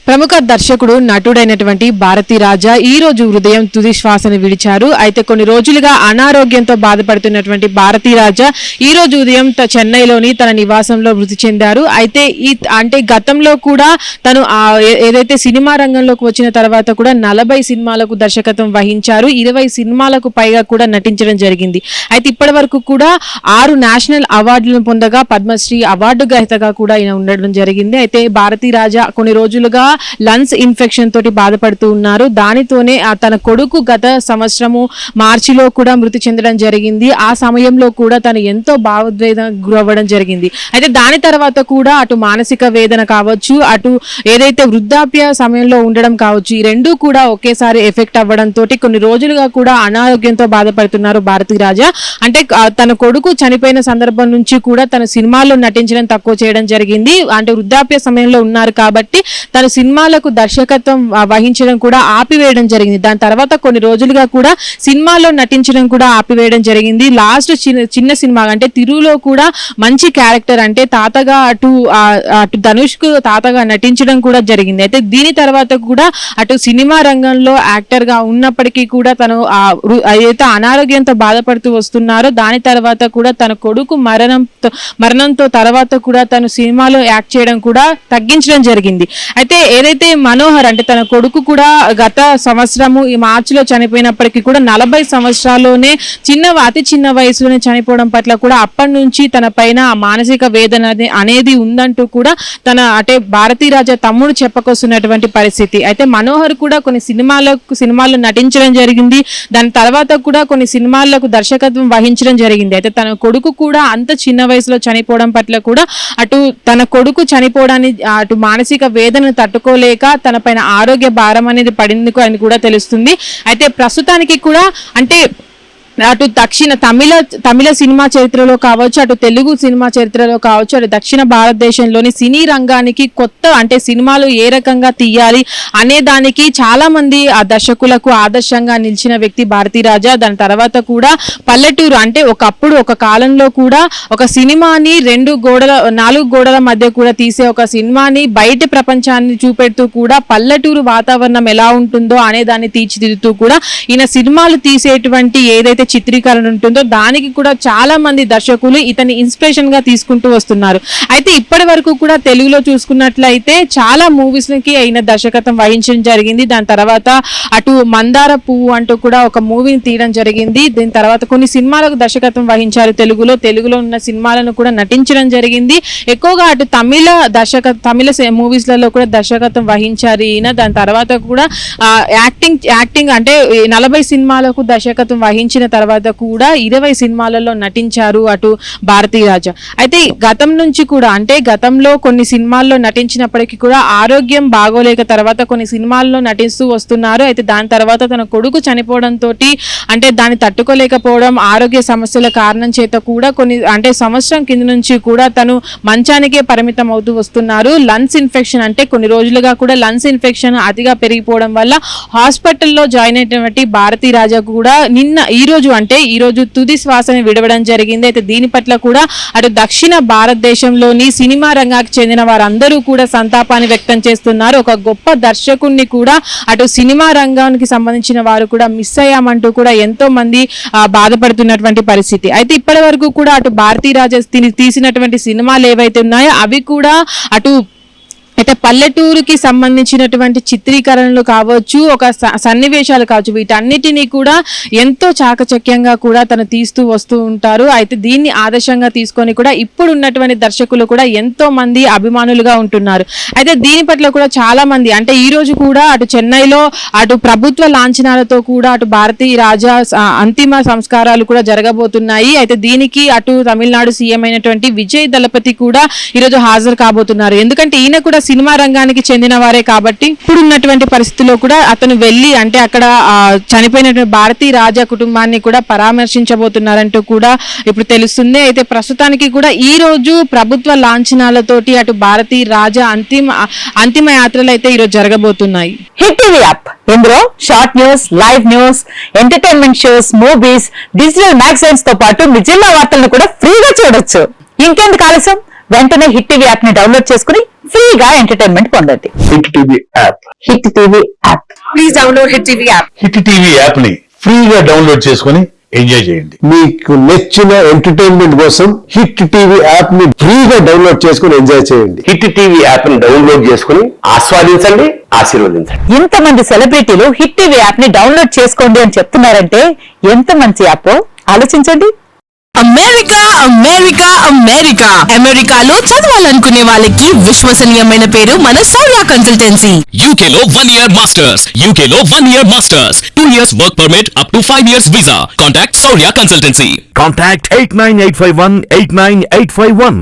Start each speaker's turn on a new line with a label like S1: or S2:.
S1: ప్రముఖ దర్శకుడు నటుడైనటువంటి భారతీ రాజా ఈ రోజు ఉదయం తుది శ్వాసను విడిచారు. అయితే కొన్ని రోజులుగా అనారోగ్యంతో బాధపడుతున్నటువంటి భారతీ రాజా ఈ రోజు ఉదయం చెన్నైలోని తన నివాసంలో మృతి చెందారు. అయితే గతంలో కూడా తను ఏదైతే సినిమా రంగంలోకి వచ్చిన తర్వాత కూడా 40 సినిమాలకు దర్శకత్వం వహించారు. 20 సినిమాలకు పైగా కూడా నటించడం జరిగింది. అయితే ఇప్పటి వరకు కూడా 6 నేషనల్ అవార్డులను పొందగా పద్మశ్రీ అవార్డు గ్రహీతగా కూడా ఆయన ఉండడం జరిగింది. అయితే భారతీ రాజా కొన్ని రోజులుగా లంగ్స్ ఇన్ఫెక్షన్ తోటి బాధపడుతూ ఉన్నారు. దానితోనే తన కొడుకు గత సంవత్సరము మార్చిలో కూడా మృతి చెందడం జరిగింది. ఆ సమయంలో కూడా తను ఎంతో భావోద్వేదన గురవ్వడం జరిగింది. అయితే దాని తర్వాత కూడా అటు మానసిక వేదన కావచ్చు, అటు ఏదైతే వృద్ధాప్య సమయంలో ఉండడం కావచ్చు, ఈ రెండూ కూడా ఒకేసారి ఎఫెక్ట్ అవ్వడంతో కొన్ని రోజులుగా కూడా అనారోగ్యంతో బాధపడుతున్నారు భారతీ రాజా. అంటే తన కొడుకు చనిపోయిన సందర్భం నుంచి కూడా తన సినిమాల్లో నటించడం తక్కువ చేయడం జరిగింది. అంటే వృద్ధాప్య సమయంలో ఉన్నారు కాబట్టి తన సినిమాలకు దర్శకత్వం వహించడం కూడా ఆపివేయడం జరిగింది. దాని తర్వాత కొన్ని రోజులుగా కూడా సినిమాలో నటించడం కూడా ఆపివేయడం జరిగింది. లాస్ట్ చిన్న సినిమా అంటే తిరులో కూడా మంచి క్యారెక్టర్ అంటే తాతగా అటు ధనుష్ కు తాతగా నటించడం కూడా జరిగింది. అయితే దీని తర్వాత కూడా అటు సినిమా రంగంలో యాక్టర్ గా ఉన్నప్పటికీ కూడా తను ఏదైతే అనారోగ్యంతో బాధపడుతూ వస్తున్నారో దాని తర్వాత కూడా తన కొడుకు మరణంతో తర్వాత కూడా తను సినిమాలో యాక్ట్ చేయడం కూడా తగ్గించడం జరిగింది. అయితే ఏదైతే మనోహర్ అంటే తన కొడుకు కూడా గత సంవత్సరము ఈ మార్చిలో చనిపోయినప్పటికీ కూడా 40 సంవత్సరాల్లోనే అతి చిన్న వయసులోనే చనిపోవడం పట్ల కూడా అప్పటి నుంచి తన పైన మానసిక వేదన అనేది ఉందంటూ కూడా తన భారతీ రాజా తమ్ముడు చెప్పుకొస్తున్నటువంటి పరిస్థితి. అయితే మనోహర్ కూడా కొన్ని సినిమాల్లో నటించడం జరిగింది. దాని తర్వాత కూడా కొన్ని సినిమాలకు దర్శకత్వం వహించడం జరిగింది. అయితే తన కొడుకు కూడా అంత చిన్న వయసులో చనిపోవడం పట్ల కూడా అటు తన కొడుకు చనిపోవడాన్ని అటు మానసిక వేదనను తట్టుకోలేక తన పైన ఆరోగ్య భారం అనేది పడింది అని కూడా తెలుస్తుంది. అయితే ప్రస్తుతానికి కూడా అంటే అటు తమిళ సినిమా చరిత్రలో కావచ్చు, అటు తెలుగు సినిమా చరిత్రలో కావచ్చు, అటు దక్షిణ భారతదేశంలోని సినీ రంగానికి కొత్త అంటే సినిమాలు ఏ రకంగా తీయాలి అనే దానికి చాలా మంది ఆ దర్శకులకు ఆదర్శంగా నిలిచిన వ్యక్తి భారతీ రాజా. దాని తర్వాత కూడా పల్లెటూరు అంటే ఒక కాలంలో కూడా ఒక సినిమాని 4 గోడల మధ్య కూడా తీసే ఒక సినిమాని బయట ప్రపంచాన్ని చూపెడుతూ కూడా పల్లెటూరు వాతావరణం ఎలా ఉంటుందో అనే దాన్ని తీర్చిదిద్దుతూ కూడా ఈయన సినిమాలు తీసేటువంటి ఏదైతే చిత్రీకరణ ఉంటుందో దానికి కూడా చాలా మంది దర్శకులు ఇతని ఇన్స్పిరేషన్ గా తీసుకుంటూ వస్తున్నారు. అయితే ఇప్పటి వరకు కూడా తెలుగులో చూసుకున్నట్లయితే చాలా మూవీస్ కి అయిన దర్శకత్వం వహించడం జరిగింది. దాని తర్వాత అటు మందార పువ్వు అంటూ కూడా ఒక మూవీని తీయడం జరిగింది. దీని తర్వాత కొన్ని సినిమాలకు దర్శకత్వం వహించారు. తెలుగులో ఉన్న సినిమాలను కూడా నటించడం జరిగింది. ఎక్కువగా అటు తమిళ మూవీస్లలో కూడా దర్శకత్వం వహించారు ఈయన. దాని తర్వాత కూడా యాక్టింగ్ అంటే 40 సినిమాలకు దర్శకత్వం వహించిన తర్వాత కూడా 20 సినిమాలలో నటించారు అటు భారతీ రాజా. అయితే గతంలో కొన్ని సినిమాల్లో నటించినప్పటికీ కూడా ఆరోగ్యం బాగోలేక తర్వాత కొన్ని సినిమాల్లో నటిస్తూ వస్తున్నారు. అయితే దాని తర్వాత తన కొడుకు చనిపోవడంతో అంటే దాన్ని తట్టుకోలేకపోవడం ఆరోగ్య సమస్యల కారణం చేత కూడా సంవత్సరం కింద నుంచి కూడా తను మంచానికే పరిమితం అవుతూ వస్తున్నారు. లంగ్స్ ఇన్ఫెక్షన్ అంటే కొన్ని రోజులుగా కూడా లంగ్స్ ఇన్ఫెక్షన్ అతిగా పెరిగిపోవడం వల్ల హాస్పిటల్లో జాయిన్ అయినటువంటి భారతీ రాజా కూడా ఈ రోజు తుది శ్వాసను విడవడం జరిగింది. అయితే దీని పట్ల కూడా అటు దక్షిణ భారతదేశంలోని సినిమా రంగానికి చెందిన వారందరూ కూడా సంతాపాన్ని వ్యక్తం చేస్తున్నారు. ఒక గొప్ప దర్శకుడిని కూడా అటు సినిమా రంగానికి సంబంధించిన వారు కూడా మిస్ అయ్యామంటూ కూడా ఎంతో మంది బాధపడుతున్నటువంటి పరిస్థితి. అయితే ఇప్పటి వరకు కూడా అటు భారతీ రాజా తీసినటువంటి సినిమాలు ఏవైతే ఉన్నాయో అవి కూడా అయితే పల్లెటూరుకి సంబంధించినటువంటి చిత్రీకరణలు కావచ్చు, ఒక సన్నివేశాలు కావచ్చు, వీటన్నిటినీ కూడా ఎంతో చాకచక్యంగా కూడా తను తీస్తూ వస్తూ ఉంటారు. అయితే దీన్ని ఆదర్శంగా తీసుకొని కూడా ఇప్పుడు ఉన్నటువంటి దర్శకులు కూడా ఎంతో మంది అభిమానులుగా ఉంటున్నారు. అయితే దీని పట్ల కూడా చాలా మంది అంటే ఈ రోజు కూడా అటు చెన్నైలో అటు ప్రభుత్వ లాంఛనాలతో కూడా అటు భారతీ రాజా అంతిమ సంస్కారాలు కూడా జరగబోతున్నాయి. అయితే దీనికి అటు తమిళనాడు సీఎం అయినటువంటి విజయ్ దళపతి కూడా ఈరోజు హాజరు కాబోతున్నారు. ఎందుకంటే ఈయన కూడా సినిమా రంగానికి చెందిన వారే కాబట్టి ఇప్పుడు ఉన్నటువంటి పరిస్థితుల్లో కూడా అతను వెళ్ళి అంటే అక్కడ చనిపోయినటువంటి భారతీ రాజా కుటుంబాన్ని కూడా పరామర్శించబోతున్నారంటూ కూడా ఇప్పుడు తెలుస్తుంది. అయితే ప్రస్తుతానికి కూడా ఈ రోజు ప్రభుత్వ లాంఛనాలతోటి అటు భారతీ రాజా అంతిమ యాత్రలు అయితే ఈరోజు జరగబోతున్నాయి.
S2: హిట్ టీవీ యాప్ ఇందులో short news, live news, entertainment shows, movies, digital magazines తో పాటు మీ జిల్లా వార్తలను కూడా ఫ్రీగా చూడొచ్చు. ఇంకెందుకు ఆలస్యం, వెంటనే హిట్ టీవీ యాప్ ని డౌన్లోడ్ చేసుకుని ఫ్రీగా ఎంటర్టైన్మెంట్ పొందండి.
S3: Hit TV app.
S2: Hit TV app. Please download hit TV app.
S3: Hit TV app ని ఫ్రీగా డౌన్లోడ్ చేసుకుని ఎంజాయ్ చేయండి.
S4: మీకు నచ్చిన ఎంటర్టైన్మెంట్ కోసం హిట్ టీవీ యాప్ ని ఫ్రీగా డౌన్లోడ్ చేసుకుని ఎంజాయ్ చేయండి.
S5: హిట్ టీవీ యాప్ ని డౌన్లోడ్ చేసుకుని ఆస్వాదించండి, ఆశీర్వదించండి.
S2: ఇంతమంది సెలబ్రిటీలు హిట్ టీవీ యాప్ ని డౌన్లోడ్ చేసుకోండి అని చెప్తున్నారంటే ఎంత మంచి యాప్ ఆలోచించండి.
S6: అమెరికా అమెరికా అమెరికా అమెరికాలో చదవాలనుకునే వాళ్ళకి విశ్వసనీయమైన పేరు మన సౌర్య కన్సల్టెన్సీ.
S7: UK లో 1 year masters. UK లో 1 year masters. 2 years work permit up to 5 years visa. Contact Saurya Consultancy.
S8: Contact 89851 89851.